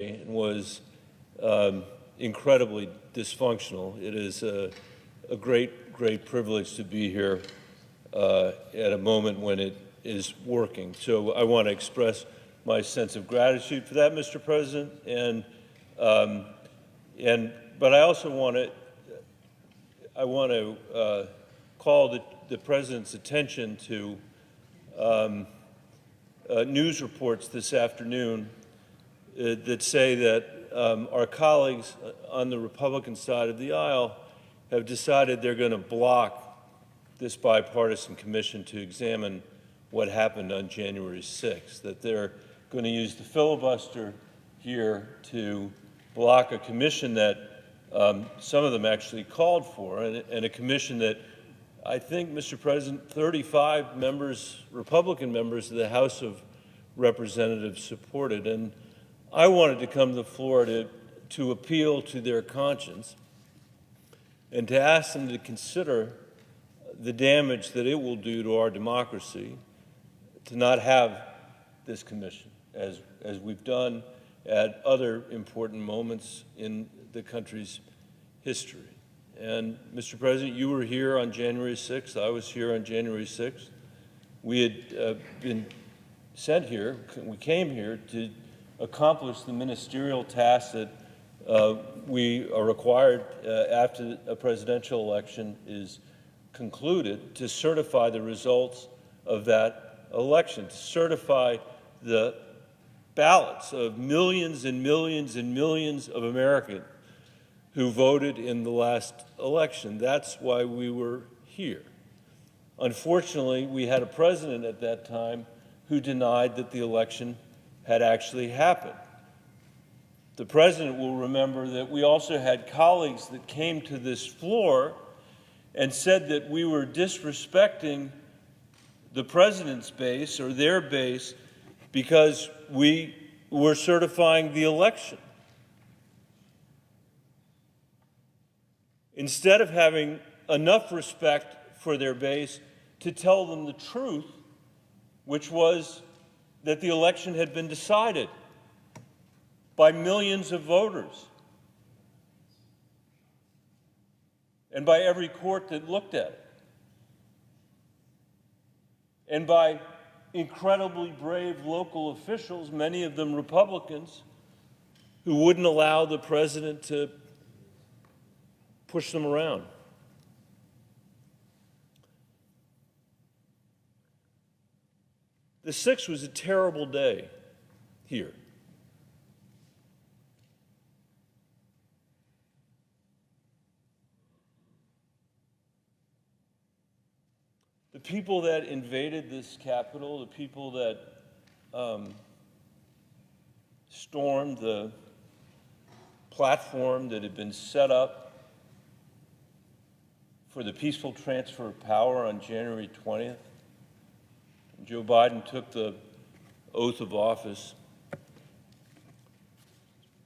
and was incredibly dysfunctional. It is a great privilege to be here at a moment when it is working. So I want to express my sense of gratitude for that, Mr. President, but I also want to call the President's attention to news reports this afternoon that say that our colleagues on the Republican side of the aisle have decided they're going to block this bipartisan commission to examine what happened on January 6th, that they're going to use the filibuster here to block a commission that some of them actually called for, and a commission that I think, Mr. President, 35 members, Republican members of the House of Representatives supported. And I wanted to come to the floor to appeal to their conscience and to ask them to consider the damage that it will do to our democracy to not have this commission, as we've done at other important moments in the country's history. And, Mr. President, you were here on January 6th. I was here on January 6th. We had been sent here, we came here to accomplish the ministerial task that we are required after a presidential election is concluded, to certify the results of that election, to certify the ballots of millions and millions and millions of Americans who voted in the last election. That's why we were here. Unfortunately, we had a president at that time who denied that the election had actually happened. The president will remember that we also had colleagues that came to this floor and said that we were disrespecting the president's base or their base because we were certifying the election. Instead of having enough respect for their base to tell them the truth, which was that the election had been decided by millions of voters and by every court that looked at it, and by incredibly brave local officials, many of them Republicans, who wouldn't allow the president to push them around. The 6th was a terrible day here. The people that invaded this Capitol, the people that stormed the platform that had been set up for the peaceful transfer of power on January 20th, Joe Biden took the oath of office.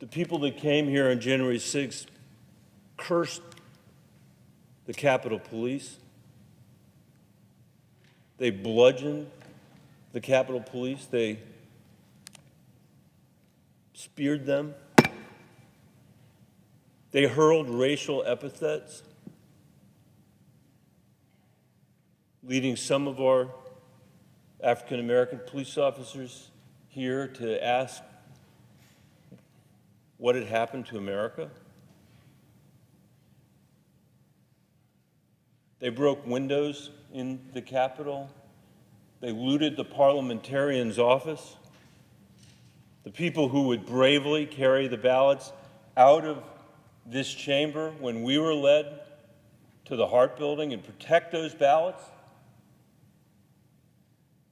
The people that came here on January 6th cursed the Capitol Police. They bludgeoned the Capitol Police. They speared them. They hurled racial epithets, leading some of our African-American police officers here to ask what had happened to America. They broke windows in the Capitol. They looted the parliamentarian's office. The people who would bravely carry the ballots out of this chamber when we were led to the Hart Building and protect those ballots,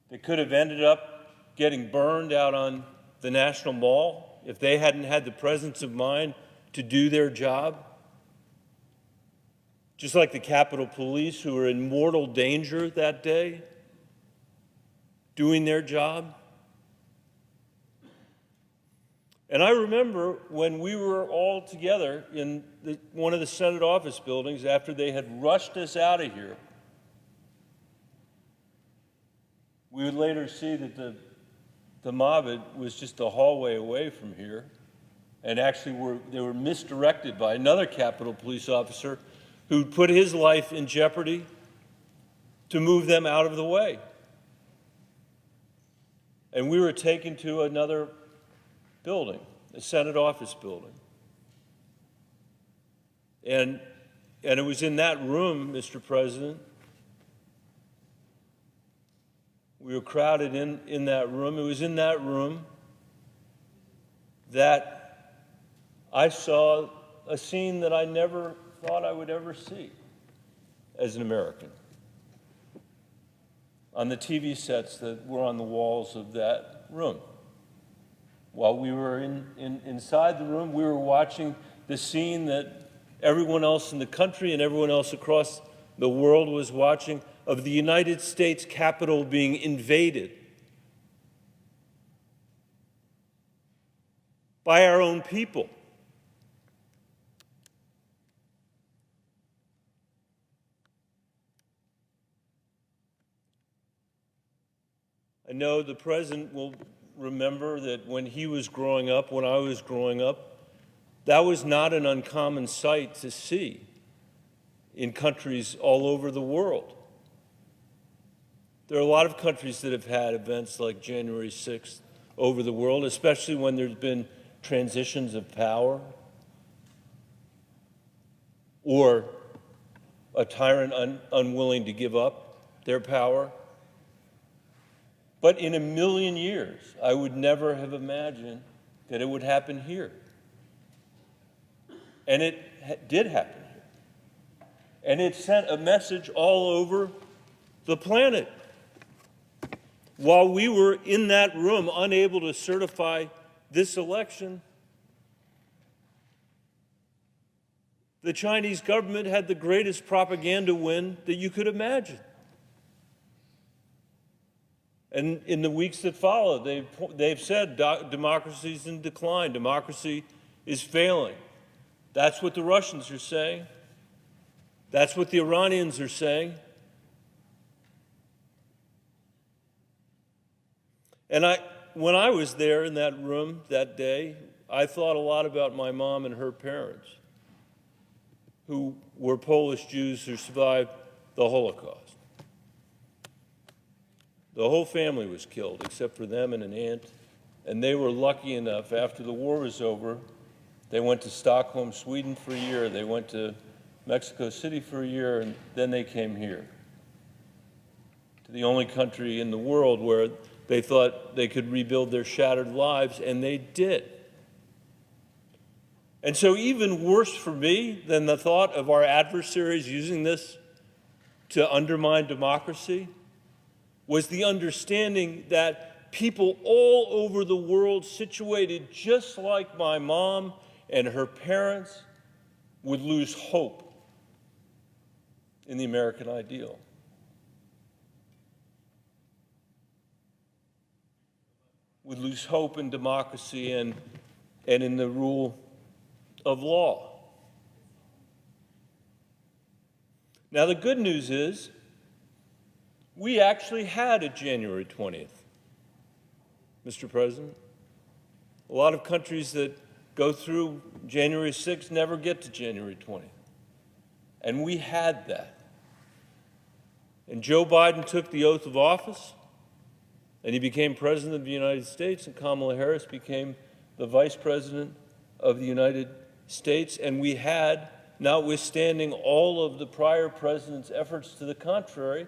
they could have ended up getting burned out on the National Mall if they hadn't had the presence of mind to do their job. Just like the Capitol Police, who were in mortal danger that day, doing their job. And I remember when we were all together in one of the Senate office buildings after they had rushed us out of here. We would later see that the mob was just a hallway away from here. and actually they were misdirected by another Capitol Police officer who put his life in jeopardy to move them out of the way. And we were taken to another building, a Senate office building. And it was in that room, Mr. President, we were crowded in that room. It was in that room that I saw a scene that I never thought I would ever see as an American. On the TV sets that were on the walls of that room. While we were inside the room, we were watching the scene that everyone else in the country and everyone else across the world was watching of the United States Capitol being invaded by our own people. I know the President will remember that when he was growing up, when I was growing up, that was not an uncommon sight to see in countries all over the world. There are a lot of countries that have had events like January 6th over the world, especially when there's been transitions of power or a tyrant unwilling to give up their power. But in a million years, I would never have imagined that it would happen here. And it did happen here. And it sent a message all over the planet. While we were in that room, unable to certify this election, the Chinese government had the greatest propaganda win that you could imagine. And in the weeks that followed, they've said democracy is in decline, democracy is failing. That's what the Russians are saying. That's what the Iranians are saying. And when I was there in that room that day, I thought a lot about my mom and her parents, who were Polish Jews who survived the Holocaust. The whole family was killed except for them and an aunt, and they were lucky enough, after the war was over, they went to Stockholm, Sweden for a year, they went to Mexico City for a year, and then they came here, to the only country in the world where they thought they could rebuild their shattered lives, and they did. And so even worse for me than the thought of our adversaries using this to undermine democracy was the understanding that people all over the world situated just like my mom and her parents would lose hope in the American ideal. Would lose hope in democracy and in the rule of law. Now, the good news is we actually had a January 20th, Mr. President. A lot of countries that go through January 6th never get to January 20th. And we had that. And Joe Biden took the oath of office, and he became President of the United States, and Kamala Harris became the Vice President of the United States. And we had, notwithstanding all of the prior president's efforts to the contrary,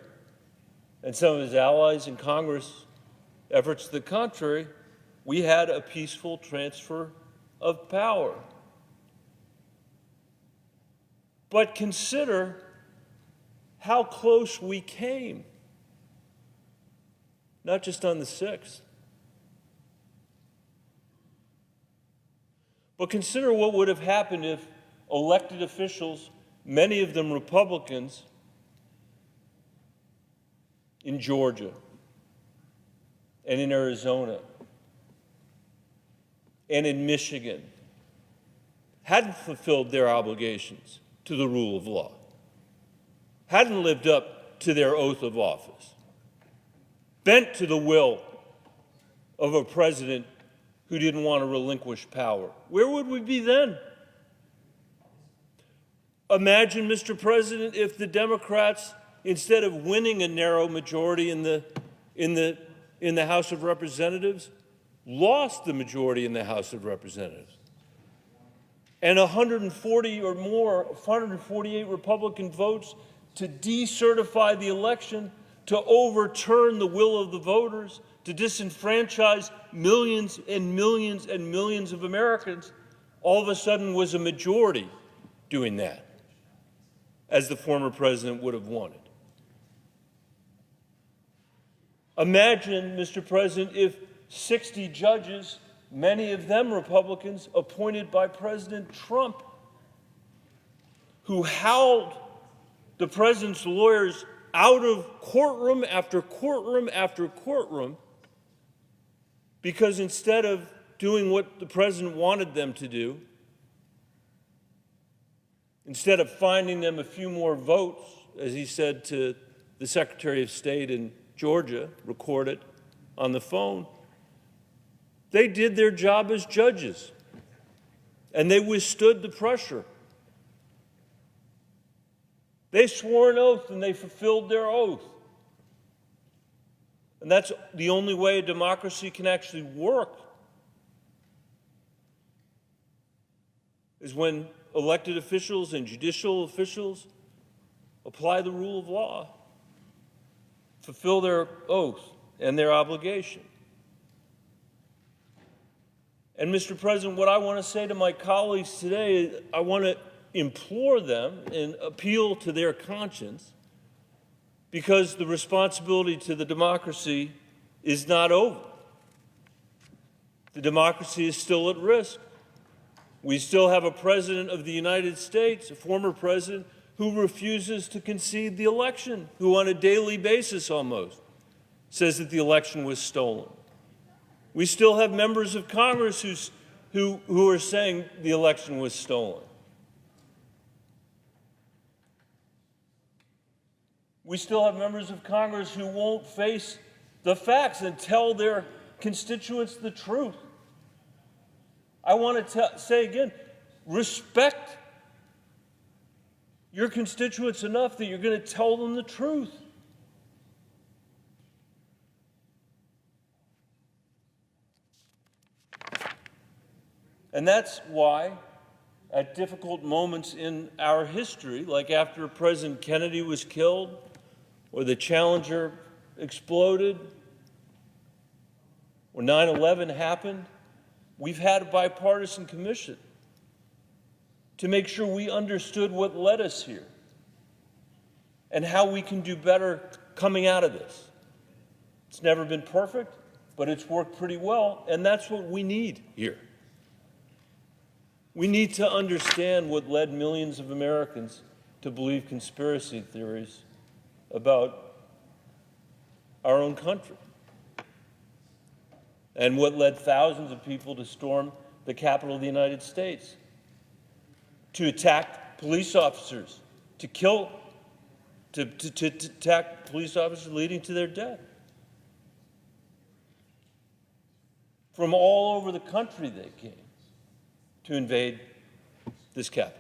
and some of his allies in Congress' efforts to the contrary, we had a peaceful transfer of power. But consider how close we came. Not just on the 6th. But consider what would have happened if elected officials, many of them Republicans, in Georgia and in Arizona and in Michigan hadn't fulfilled their obligations to the rule of law, hadn't lived up to their oath of office, bent to the will of a president who didn't want to relinquish power. Where would we be then? Imagine, Mr. President, if the Democrats, instead of winning a narrow majority in the House of Representatives, lost the majority in the House of Representatives. And 140 or more, 148 Republican votes to decertify the election, to overturn the will of the voters, to disenfranchise millions and millions and millions of Americans, all of a sudden was a majority doing that, as the former president would have wanted. Imagine, Mr. President, if 60 judges, many of them Republicans, appointed by President Trump, who howled the president's lawyers out of courtroom after courtroom after courtroom, because instead of doing what the president wanted them to do, instead of finding them a few more votes, as he said to the Secretary of State in Georgia, recorded on the phone, they did their job as judges, and they withstood the pressure. They swore an oath, and they fulfilled their oath. And that's the only way a democracy can actually work, is when elected officials and judicial officials apply the rule of law, fulfill their oath and their obligation. And, Mr. President, what I want to say to my colleagues today is I want to implore them and appeal to their conscience, because the responsibility to the democracy is not over. The democracy is still at risk. We still have a president of the United States, a former president, who refuses to concede the election, who on a daily basis almost says that the election was stolen. We still have members of Congress who are saying the election was stolen. We still have members of Congress who won't face the facts and tell their constituents the truth. I want to say again, respect your constituents enough that you're going to tell them the truth. And that's why, at difficult moments in our history, like after President Kennedy was killed, or the Challenger exploded, or 9/11 happened, we've had a bipartisan commission to make sure we understood what led us here and how we can do better coming out of this. It's never been perfect, but it's worked pretty well, and that's what we need here. We need to understand what led millions of Americans to believe conspiracy theories about our own country, and what led thousands of people to storm the Capitol of the United States, to attack police officers, to attack police officers, leading to their death. From all over the country they came to invade this Capitol.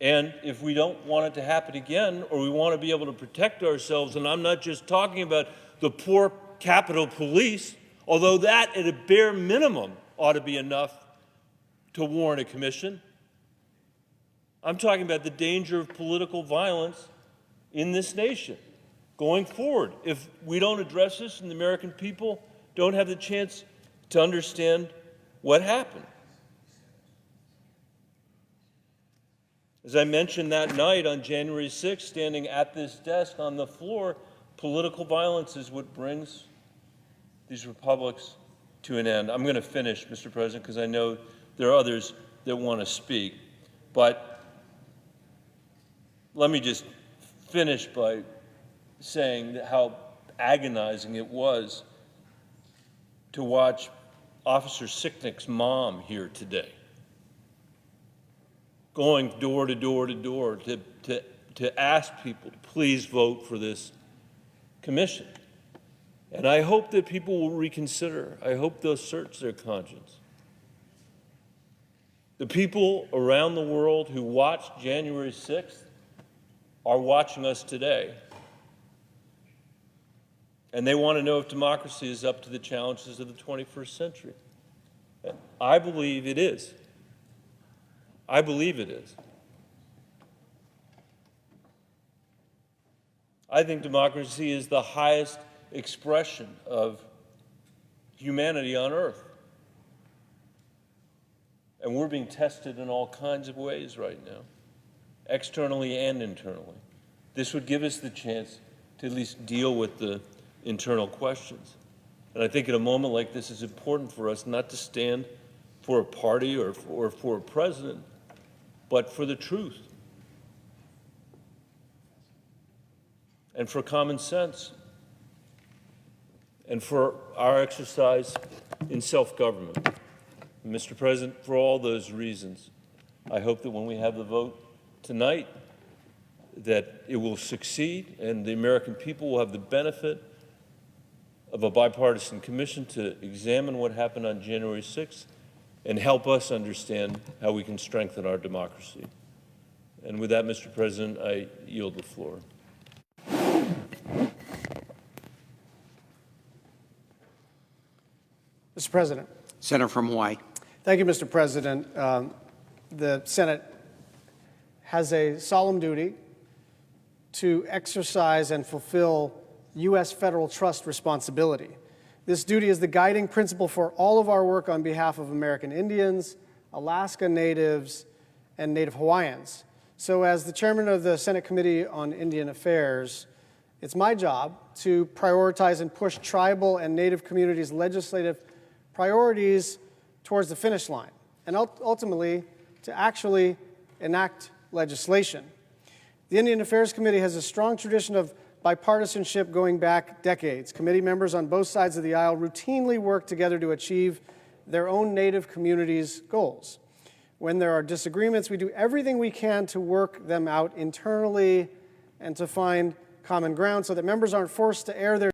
And if we don't want it to happen again, or we want to be able to protect ourselves, and I'm not just talking about the poor Capitol Police, although that at a bare minimum ought to be enough to warrant a commission. I'm talking about the danger of political violence in this nation going forward if we don't address this and the American people don't have the chance to understand what happened. As I mentioned that night on January 6th, standing at this desk on the floor, political violence is what brings these republics to an end. I'm going to finish, Mr. President, because I know there are others that want to speak. But let me just finish by saying how agonizing it was to watch Officer Sicknick's mom here today, going door to door to door to ask people to please vote for this commission. And I hope that people will reconsider. I hope they'll search their conscience. The people around the world who watched January 6th are watching us today. And they want to know if democracy is up to the challenges of the 21st century. And I believe it is. I believe it is. I think democracy is the highest expression of humanity on earth. And we're being tested in all kinds of ways right now, externally and internally. This would give us the chance to at least deal with the internal questions. And I think at a moment like this, it's important for us not to stand for a party or for a president, but for the truth and for common sense and for our exercise in self-government. Mr. President, for all those reasons, I hope that when we have the vote tonight, that it will succeed and the American people will have the benefit of a bipartisan commission to examine what happened on January 6th and help us understand how we can strengthen our democracy. And with that, Mr. President, I yield the floor. Mr. President. Senator from Hawaii. Thank you, Mr. President. The Senate has a solemn duty to exercise and fulfill U.S. federal trust responsibility. This duty is the guiding principle for all of our work on behalf of American Indians, Alaska Natives, and Native Hawaiians. So as the chairman of the Senate Committee on Indian Affairs, it's my job to prioritize and push tribal and Native communities' legislative priorities towards the finish line, and ultimately to actually enact legislation. The Indian Affairs Committee has a strong tradition of bipartisanship going back decades. Committee members on both sides of the aisle routinely work together to achieve their own Native communities' goals. When there are disagreements, we do everything we can to work them out internally and to find common ground so that members aren't forced to air their